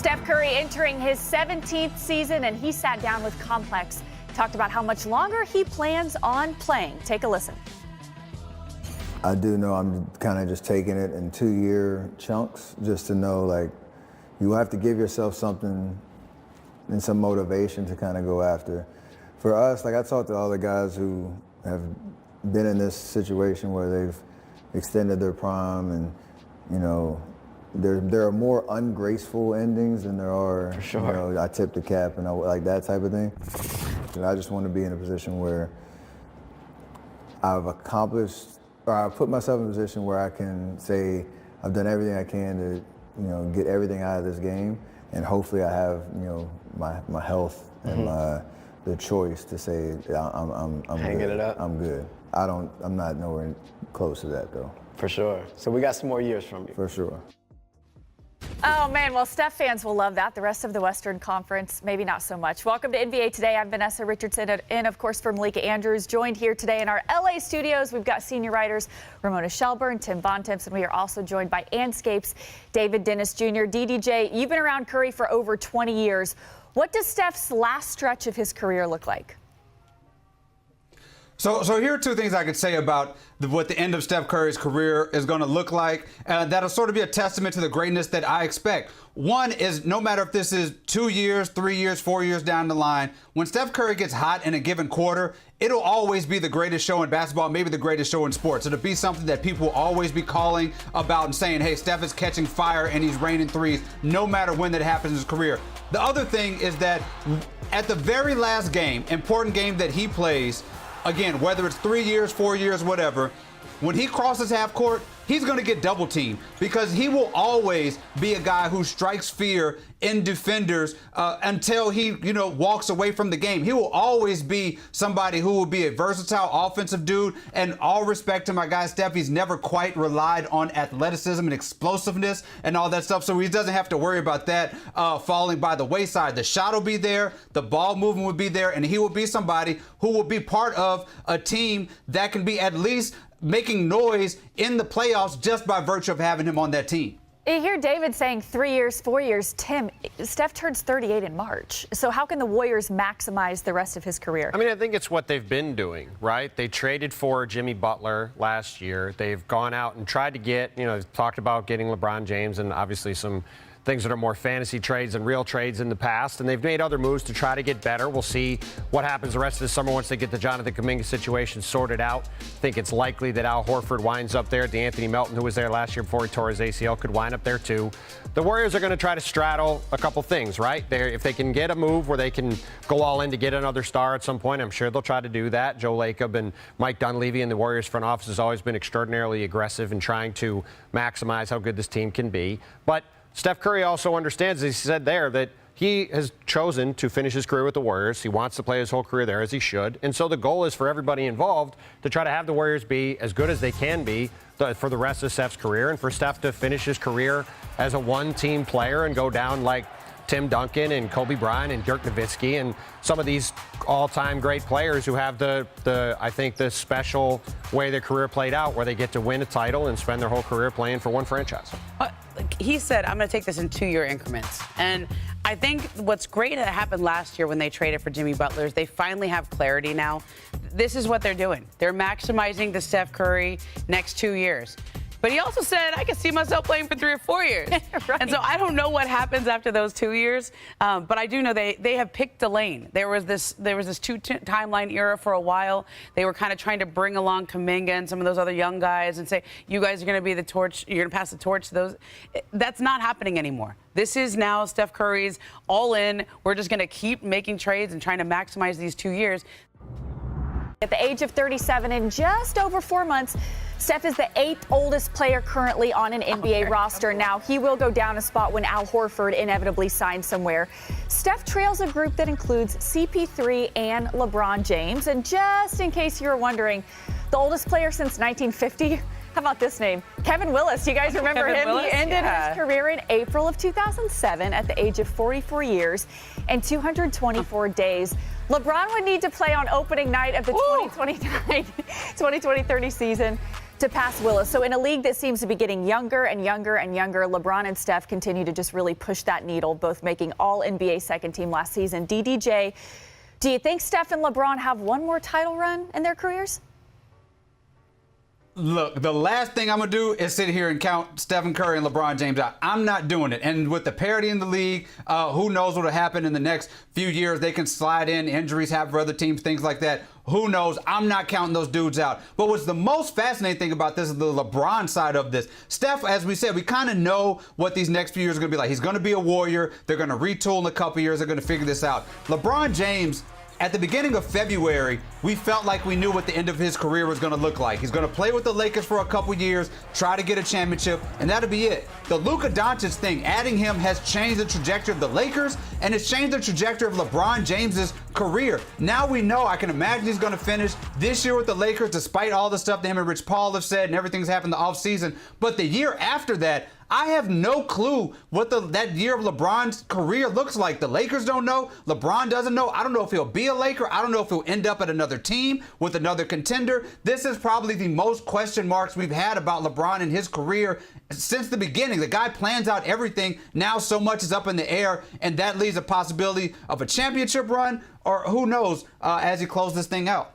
Steph Curry entering his 17th season, and he sat down with Complex. Talked about how much longer he plans on playing. Take a listen. I do know I'm kind of just taking it in 2-year chunks, just to know, like, you have to give yourself something and some motivation to kind of go after. For us, like, I talked to all the guys who have been in this situation where they've extended their prime, and, you know, there are more ungraceful endings than there are, for sure. You know, I tip the cap and like that type of thing. And I just want to be in a position where I've accomplished, or I've put myself in a position where I can say I've done everything I can to, you know, get everything out of this game, and hopefully I have, you know, my health and the choice to say I'm hanging good. It up. I'm good. I'm not nowhere close to that though. For sure. So we got some more years from you. For sure. Oh, man. Well, Steph fans will love that. The rest of the Western Conference, maybe not so much. Welcome to NBA Today. I'm Vanessa Richardson, and, of course, for Malika Andrews. Joined here today in our L.A. studios, we've got senior writers Ramona Shelburne, Tim Bontemps, and we are also joined by Anscape's David Dennis Jr. DDJ, you've been around Curry for over 20 years. What does Steph's last stretch of his career look like? So here are two things I could say about what the end of Steph Curry's career is going to look like. That'll sort of be a testament to the greatness that I expect. One is, no matter if this is 2 years, 3 years, 4 years down the line, when Steph Curry gets hot in a given quarter, it'll always be the greatest show in basketball, maybe the greatest show in sports. It'll be something that people will always be calling about and saying, hey, Steph is catching fire and he's raining threes, no matter when that happens in his career. The other thing is that at the very last game, important game that he plays, again, whether it's 3 years, 4 years, whatever, when he crosses half court, he's going to get double teamed, because he will always be a guy who strikes fear in defenders until he, you know, walks away from the game. He will always be somebody who will be a versatile offensive dude, and all respect to my guy Steph, he's never quite relied on athleticism and explosiveness and all that stuff, so he doesn't have to worry about that falling by the wayside. The shot will be there, the ball movement will be there, and he will be somebody who will be part of a team that can be at least making noise in the playoffs just by virtue of having him on that team. You hear David saying 3 years, 4 years. Tim, Steph turns 38 in March. So how can the Warriors maximize the rest of his career? I mean, I think it's what they've been doing, right? They traded for Jimmy Butler last year. They've gone out and tried to get, you know, talked about getting LeBron James and obviously some things that are more fantasy trades than real trades in the past, and they've made other moves to try to get better. We'll see what happens the rest of the summer once they get the Jonathan Kuminga situation sorted out. I think it's likely that Al Horford winds up there. DeAnthony Melton, who was there last year before he tore his ACL, could wind up there too. The Warriors are going to try to straddle a couple things, right? If they can get a move where they can go all in to get another star at some point, I'm sure they'll try to do that. Joe Lacob and Mike Dunleavy in the Warriors front office has always been extraordinarily aggressive in trying to maximize how good this team can be. But Steph Curry also understands, as he said there, that he has chosen to finish his career with the Warriors. He wants to play his whole career there, as he should. And so the goal is for everybody involved to try to have the Warriors be as good as they can be for the rest of Steph's career, and for Steph to finish his career as a one-team player and go down like Tim Duncan and Kobe Bryant and Dirk Nowitzki and some of these all-time great players who have I think the special way their career played out, where they get to win a title and spend their whole career playing for one franchise. He said, I'm going to take this in 2-year increments. And I think what's great that happened last year when they traded for Jimmy Butler is they finally have clarity now. This is what they're doing. They're maximizing the Steph Curry next 2 years. But he also said, I can see myself playing for 3 or 4 years. Right. And so I don't know what happens after those 2 years. But I do know they have picked a lane. There was this two-timeline era for a while. They were kind of trying to bring along Kuminga and some of those other young guys and say, you guys are going to be the torch. You're going to pass the torch to those. That's not happening anymore. This is now Steph Curry's all in. We're just going to keep making trades and trying to maximize these 2 years. At the age of 37, in just over 4 months, Steph is the 8th oldest player currently on an NBA roster. Now, he will go down a spot when Al Horford inevitably signs somewhere. Steph trails a group that includes CP3 and LeBron James. And just in case you were wondering, the oldest player since 1950, how about this name? Kevin Willis. You guys remember him? Willis? He ended his career in April of 2007 at the age of 44 years and 224 days. LeBron would need to play on opening night of the 2029-2030 season to pass Willis. So in a league that seems to be getting younger and younger and younger, LeBron and Steph continue to just really push that needle, both making All-NBA second team last season. DDJ, do you think Steph and LeBron have one more title run in their careers? Look, the last thing I'm going to do is sit here and count Stephen Curry and LeBron James out. I'm not doing it. And with the parity in the league, who knows what will happen in the next few years. They can slide in, injuries happen for other teams, things like that. Who knows? I'm not counting those dudes out. But what's the most fascinating thing about this is the LeBron side of this. Steph, as we said, we kind of know what these next few years are going to be like. He's going to be a warrior. They're going to retool in a couple years. They're going to figure this out. LeBron James, at the beginning of February, we felt like we knew what the end of his career was going to look like. He's going to play with the Lakers for a couple years, try to get a championship, and that'll be it. The Luka Doncic thing, adding him has changed the trajectory of the Lakers, and it's changed the trajectory of LeBron James's career. Now we know, I can imagine he's going to finish this year with the Lakers, despite all the stuff that him and Rich Paul have said and everything's happened in the offseason. But the year after that, I have no clue what that year of LeBron's career looks like. The Lakers don't know. LeBron doesn't know. I don't know if he'll be a Laker. I don't know if he'll end up at another team with another contender. This is probably the most question marks we've had about LeBron and his career since the beginning. The guy plans out everything. Now so much is up in the air, and that leaves a possibility of a championship run, or who knows, as he closes this thing out.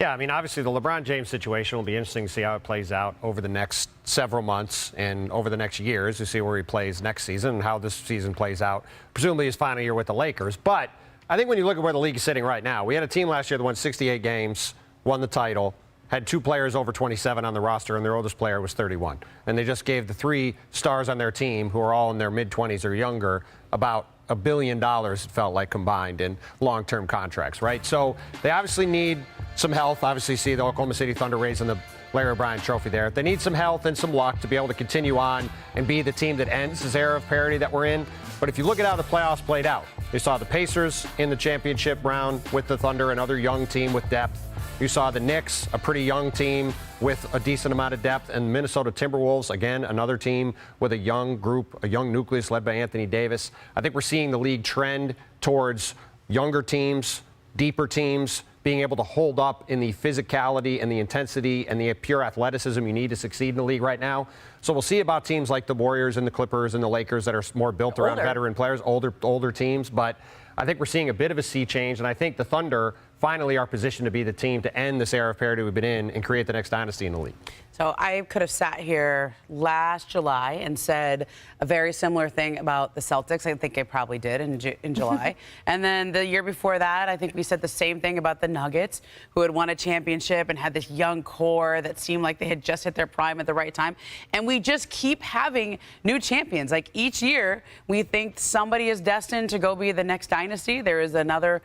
Yeah, I mean, obviously the LeBron James situation will be interesting to see how it plays out over the next several months and over the next years to see where he plays next season and how this season plays out, presumably his final year with the Lakers. But I think when you look at where the league is sitting right now, we had a team last year that won 68 games, won the title, had 2 players over 27 on the roster, and their oldest player was 31. And they just gave the 3 stars on their team, who are all in their mid-20s or younger, about $1 billion, it felt like, combined in long-term contracts, right? So they obviously need some health. Obviously, see the Oklahoma City Thunder raising the Larry O'Brien trophy there. They need some health and some luck to be able to continue on and be the team that ends this era of parity that we're in. But if you look at how the playoffs played out, you saw the Pacers in the championship round with the Thunder, another young team with depth. You saw the Knicks, a pretty young team with a decent amount of depth, and Minnesota Timberwolves, again, another team with a young group, a young nucleus led by Anthony Davis. I think we're seeing the league trend towards younger teams, deeper teams, being able to hold up in the physicality and the intensity and the pure athleticism you need to succeed in the league right now. So we'll see about teams like the Warriors and the Clippers and the Lakers that are more built around veteran players, older teams. But I think we're seeing a bit of a sea change, and I think the Thunder finally are positioned to be the team to end this era of parity we've been in and create the next dynasty in the league. So I could have sat here last July and said a very similar thing about the Celtics. I think I probably did in July. And then the year before that, I think we said the same thing about the Nuggets, who had won a championship and had this young core that seemed like they had just hit their prime at the right time. And we just keep having new champions. Like each year, we think somebody is destined to go be the next dynasty. There is another.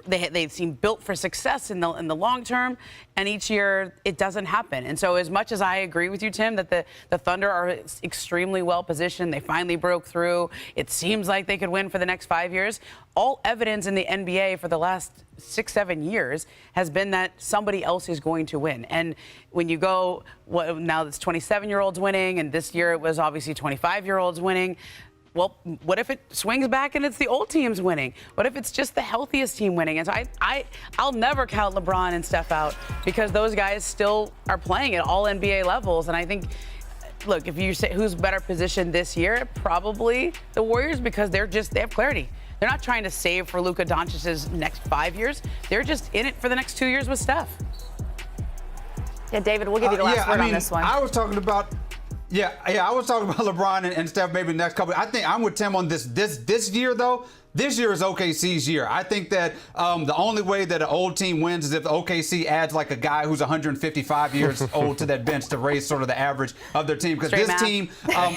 They seem built for success in the long term, and each year it doesn't happen. And so as much as I agree with you, Tim, that the Thunder are extremely well positioned, they finally broke through, it seems like they could win for the next 5 years, all evidence in the NBA for the last 6-7 years has been that somebody else is going to win. And when you go, now it's 27-year-olds winning, and this year it was obviously 25-year-olds winning. Well, what if it swings back and it's the old teams winning? What if it's just the healthiest team winning? And so I'll never count LeBron and Steph out because those guys still are playing at all NBA levels. And I think, look, if you say who's better positioned this year, probably the Warriors, because they have clarity. They're not trying to save for Luka Doncic's next 5 years. They're just in it for the next 2 years with Steph. Yeah, David, we'll give you the last word on this one. I was talking about I was talking about LeBron and Steph maybe the next couple. I think I'm with Tim on this year, though. This year is OKC's year. I think that the only way that an old team wins is if OKC adds like a guy who's 155 years old to that bench to raise sort of the average of their team. Because this team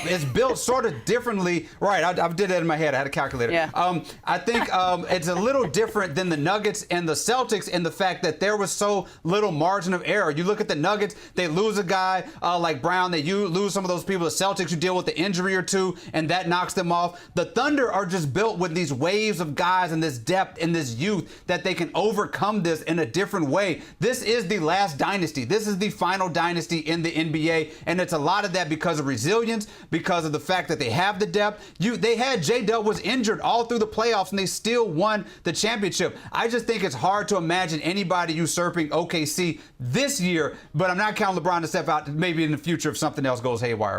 is built sort of differently. Right, I did that in my head. I had a calculator. Yeah. I think it's a little different than the Nuggets and the Celtics in the fact that there was so little margin of error. You look at the Nuggets, they lose a guy like Brown. You lose some of those people. The Celtics, you deal with the injury or two, and that knocks them off. The Thunder are just built with these waves of guys and this depth and this youth that they can overcome this in a different way. This is the last dynasty. This is the final dynasty in the NBA, and it's a lot of that because of resilience, because of the fact that they have the depth. They had J-Dub was injured all through the playoffs, and they still won the championship. I just think it's hard to imagine anybody usurping OKC this year, but I'm not counting LeBron to step out maybe in the future if something else goes haywire.